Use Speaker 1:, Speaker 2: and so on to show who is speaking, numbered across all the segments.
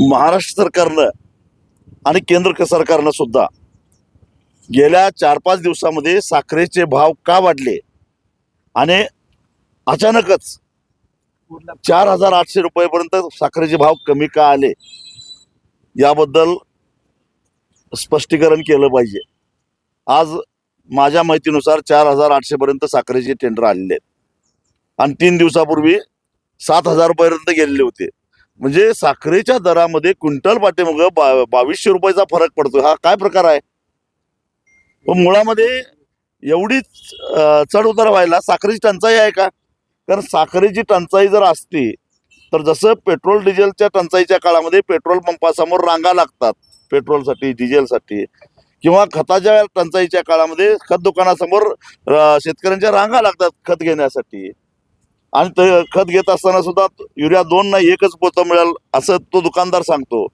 Speaker 1: महाराष्ट्र सरकारनं आणि केंद्र सरकारनं सुद्धा गेल्या 4-5 दिवसामध्ये साखरेचे भाव का वाढले आणि अचानकच 4,800 रुपयेपर्यंत साखरेचे भाव कमी का आले याबद्दल स्पष्टीकरण केलं पाहिजे. आज माझ्या माहितीनुसार 4,800 पर्यंत साखरेचे टेंडर आलेले आहेत आणि 3 दिवसापूर्वी 7,000 रुपयापर्यंत गेलेले होते. म्हणजे साखरेच्या दरामध्ये क्विंटल पाठीमागं 2200 रुपयाचा फरक पडतो. हा काय प्रकार आहे? पण मुळामध्ये एवढी चढ उतार व्हायला साखरेची टंचाई आहे का? कारण साखरेची टंचाई जर असती तर जसं पेट्रोल डिझेलच्या टंचाईच्या काळामध्ये पेट्रोल पंपासमोर रांगा लागतात पेट्रोलसाठी डिझेलसाठी, किंवा खताच्या टंचाईच्या काळामध्ये खत दुकानासमोर शेतकऱ्यांच्या रांगा लागतात खत घेण्यासाठी, आणि ते खत घेत असताना सुद्धा युरिया 2 नाही 1च पोतं मिळेल असं तो दुकानदार सांगतो.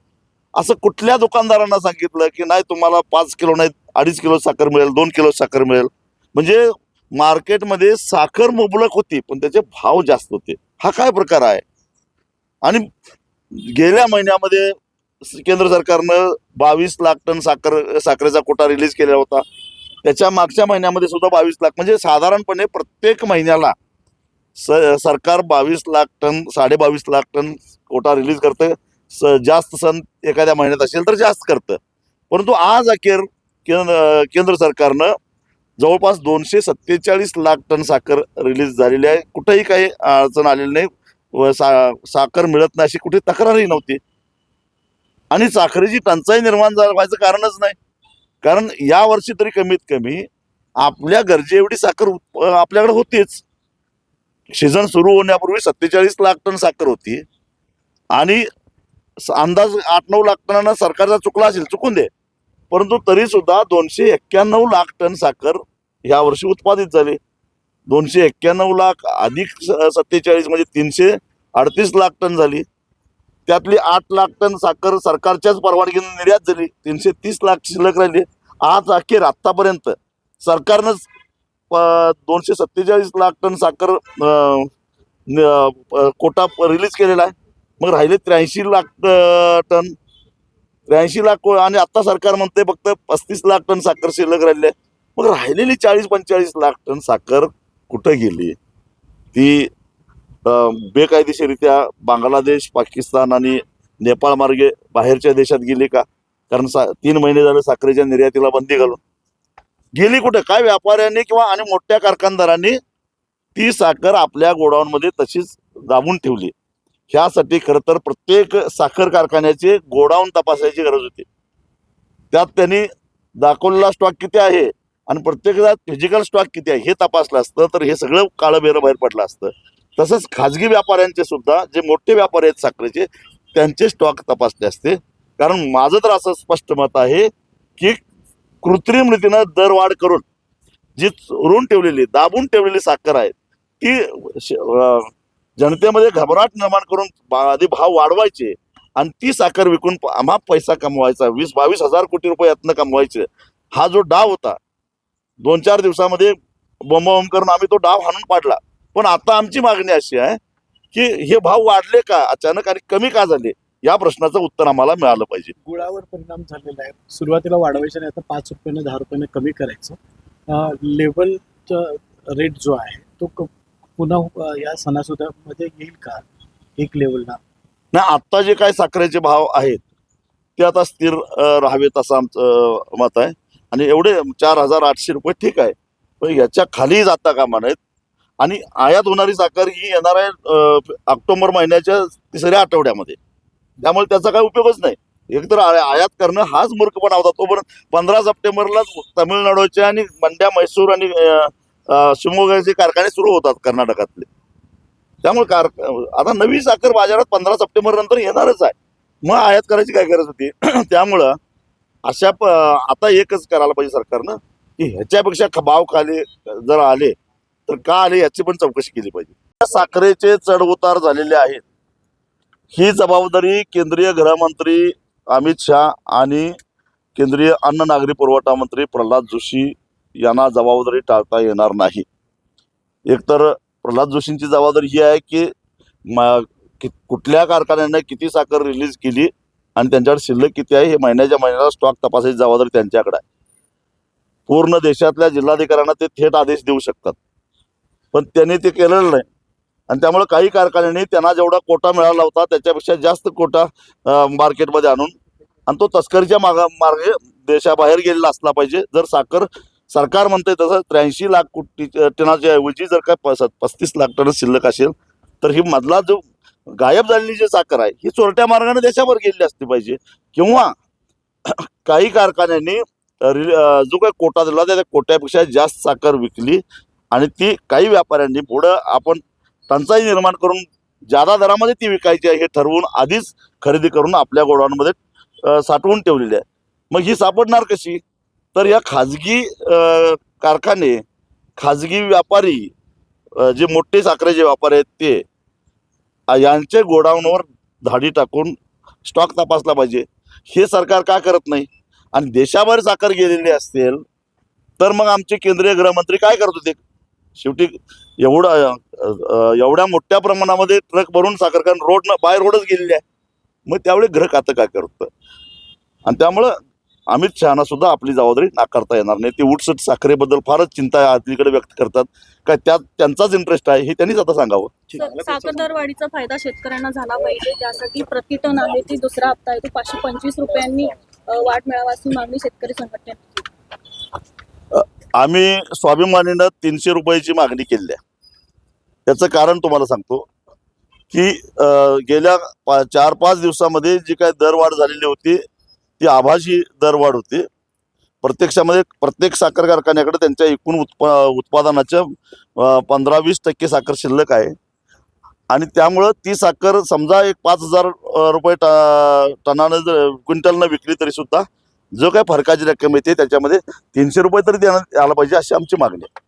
Speaker 1: असं कुठल्या दुकानदारांना सांगितलं की नाही तुम्हाला 5 किलो नाही 2.5 किलो साखर मिळेल, 2 किलो साखर मिळेल? म्हणजे मार्केटमध्ये साखर मुबलक होती पण त्याचे भाव जास्त होते. हा काय प्रकार आहे? आणि गेल्या महिन्यामध्ये केंद्र सरकारनं 22 लाख टन साखरेचा कोटा रिलीज केला होता. त्याच्या मागच्या महिन्यामध्ये सुद्धा 22 लाख, म्हणजे साधारणपणे प्रत्येक महिन्याला सरकार 22 lakh ton 22.5 lakh ton quota release करतं. जास्त सण एखाद्या महिन्यात असेल तर जास्त करतं. परंतु आज अखेर केंद्र सरकारनं जवळपास 247 लाख टन साखर रिलीज झालेली आहे. कुठेही काही अडचण आलेली नाही व साखर मिळत नाही अशी कुठे तक्रारही नव्हती. आणि साखरेची टंचाई निर्माण व्हायचं कारणच नाही. कारण या वर्षी तरी कमीत कमी आपल्या गरजे एवढी साखर आपल्याकडे होतीच. सीझन सुरू होण्यापूर्वी 47 लाख टन साखर होती आणि अंदाज 8-9 लाख टनांना सरकारचा चुकला असेल, चुकून दे, परंतु तरी सुद्धा 291 लाख टन साखर या वर्षी उत्पादित झाली. 291 लाख अधिक 47 म्हणजे 338 लाख टन झाली. त्यातली 8 लाख टन साखर सरकारच्याच परवानगीने निर्यात झाली. 330 लाख शिल्लक राहिली. आज अखेर आतापर्यंत सरकारनंच 247 लाख टन साखर कोटा रिलीज केलेला आहे. मग राहिले 83 लाख टन, 83 लाख, आणि आता सरकार म्हणते फक्त 35 लाख टन साखर शिल्लक राहिली आहे. मग राहिलेली 40-45 लाख टन साखर कुठं गेली? ती बेकायदेशीरित्या बांगलादेश, पाकिस्तान आणि नेपाळ मार्गे बाहेरच्या देशात गेली का? कारण 3 महिने झाले साखरेच्या निर्यातीला बंदी घालून गेली कुठे? काय व्यापाऱ्यांनी किंवा आणि मोठ्या कारखानदारांनी ती साखर आपल्या गोडाऊनमध्ये तशीच दाबून ठेवली. ह्यासाठी खरं तर प्रत्येक साखर कारखान्याचे गोडाऊन तपासायची गरज होती. त्यात त्यांनी दाखवलेला स्टॉक किती आहे आणि प्रत्येकाचा फिजिकल स्टॉक किती आहे हे तपासलं असतं तर हे सगळं काळं बेरं बाहेर पडलं असतं. तसंच खाजगी व्यापाऱ्यांचे सुद्धा जे मोठे व्यापारी आहेत साखरेचे त्यांचे स्टॉक तपासले असते. कारण माझं तर असं स्पष्ट मत आहे की कृत्रिम रीतीनं दरवाढ करून जी चोरून ठेवलेली दाबून ठेवलेली साखर आहे ती जनतेमध्ये घबराट निर्माण करून आधी भाव वाढवायचे आणि ती साखर विकून आम्हा पैसा कमवायचा, 20-22 हजार कोटी रुपये यातनं कमवायचे. हा जो डाव होता 2-4 दिवसामध्ये बोंबाबोंब करून आम्ही तो डाव हाणून पाडला. पण आता आमची मागणी अशी आहे की हे भाव वाढले का अचानक आणि कमी का झाले या प्रश्नाचं उत्तर आम्हाला मिळालं पाहिजे.
Speaker 2: गुळावर परिणाम झालेला आहे. सुरुवातीला वाढवायचं नाही, आता 5 रुपयाने 10 रुपयाने कमी करायचं. लेबलचा रेट जो आहे तो पुन्हा या सणासुदामध्ये येईल का एक लेवलला?
Speaker 1: नाही, आता जे काय साखरेचे भाव आहेत ते आता स्थिर राहावेत असं आमचं मत आहे. आणि एवढे 4,800 रुपये ठीक आहे, पण याच्या खाली जाता कामा नयेत. आणि आयात होणारी साखर ही येणार आहे ऑक्टोबर महिन्याच्या 3ऱ्या आठवड्यामध्ये. त्यामुळे त्याचा काही उपयोगच नाही. एकतर आयात करणं हाच मूर्खपणा होता. तो पण 15 सप्टेंबरला तमिळनाडूचे आणि मंड्या, मैसूर आणि शिवमोग्याचे कारखाने सुरू होतात कर्नाटकातले. त्यामुळे आता नवी साखर बाजारात 15 सप्टेंबर नंतर येणारच आहे. मग आयात करायची काय गरज होती? त्यामुळं अशा आता एकच करायला पाहिजे सरकारनं की ह्याच्यापेक्षा भाव खाली जर आले तर का आले याची पण चौकशी केली पाहिजे. साखरेचे चढ उतार झालेले आहेत ही जबाबदारी केंद्रीय गृहमंत्री अमित शाह आणि केंद्रीय अन्न नागरी पुरवठा मंत्री प्रल्हाद जोशी यांना जबाबदारी टाळता येणार नाही. एकतर प्रल्हाद जोशींची जबाबदारी ही आहे की कुठल्या कारखान्यानं किती साखर रिलीज केली आणि त्यांच्याकडे शिल्लक किती आहे हे महिन्याच्या महिन्याला स्टॉक तपासायची जबाबदारी त्यांच्याकडे आहे. पूर्ण देशातल्या जिल्हाधिकाऱ्यांना ते थेट आदेश देऊ शकतात, पण त्यांनी ते केलेलं नाही. आणि त्यामुळे काही कारखान्यांनी त्यांना जेवढा कोटा मिळाला होता त्याच्यापेक्षा जास्त कोटा मार्केटमध्ये आणून आणि तो तस्करीच्या मार्गे देशाबाहेर गेलेला असला पाहिजे. जर साखर सरकार म्हणतंय तसं 83 लाख कोटी टनाच्या ऐवजी जर काय 35 लाख टन शिल्लक असेल तर ही मधला जो गायब झालेली जी साखर आहे ही चोरट्या मार्गाने देशावर गेलेली असली पाहिजे. किंवा काही कारखान्यांनी जो काही कोटा दिला त्या कोट्यापेक्षा जास्त साखर विकली आणि ती काही व्यापाऱ्यांनी पुढं आपण टंचाई निर्माण करून जादा दरामध्ये ती विकायची आहे हे ठरवून आधीच खरेदी करून आपल्या गोडाऊनमध्ये साठवून ठेवलेली आहे. मग ही सापडणार कशी? तर या खाजगी कारखाने, खाजगी व्यापारी, जे मोठे साखरेचे व्यापारी आहेत ते यांचे गोडाऊनवर धाडी टाकून स्टॉक तपासला पाहिजे. हे सरकार का करत नाही? आणि देशाबाहेर साखर गेलेली असेल तर मग आमचे केंद्रीय गृहमंत्री काय करत होते? शेवटी एवढ्या मोठ्या प्रमाणामध्ये ट्रक भरून साखर कारण बाय रोडच गेलेली आहे. मग त्यावेळी गृह खातं काय करतं? आणि त्यामुळं अमित शहाना सुद्धा आपली जबाबदारी नाकारता येणार नाही. ते उठसट साखरेबद्दल फारच चिंता अलीकडे व्यक्त करतात. काय त्यात त्यांचाच इंटरेस्ट आहे हे त्यांनीच आता सांगावं.
Speaker 3: साखर दरवाढीचा फायदा शेतकऱ्यांना झाला पाहिजे, त्यासाठी प्रतिटन आहे ती दुसरा हप्ता आहे तो 525 रुपयांनी वाढ मिळावा अशी मागणी शेतकरी संघटनेने.
Speaker 1: आम्ही स्वाभिमानीनं 300 रुपयाची मागणी केली आहे. त्याचं कारण तुम्हाला सांगतो की गेल्या 4-5 दिवसामध्ये जी काय दरवाढ झालेली होती ती आभासी दरवाढ होती. प्रत्यक्षामध्ये प्रत्येक साखर कारखान्याकडे त्यांच्या एकूण उत्पादनाच्या 15-20% साखर शिल्लक आहे. आणि त्यामुळं ती साखर समजा एक 5,000 रुपये टनानं क्विंटलनं विकली तरी सुद्धा जो काही फरकाची रक्कम येते त्याच्यामध्ये 300 रुपये तरी देण्यात आला पाहिजे अशी आमची मागणी आहे.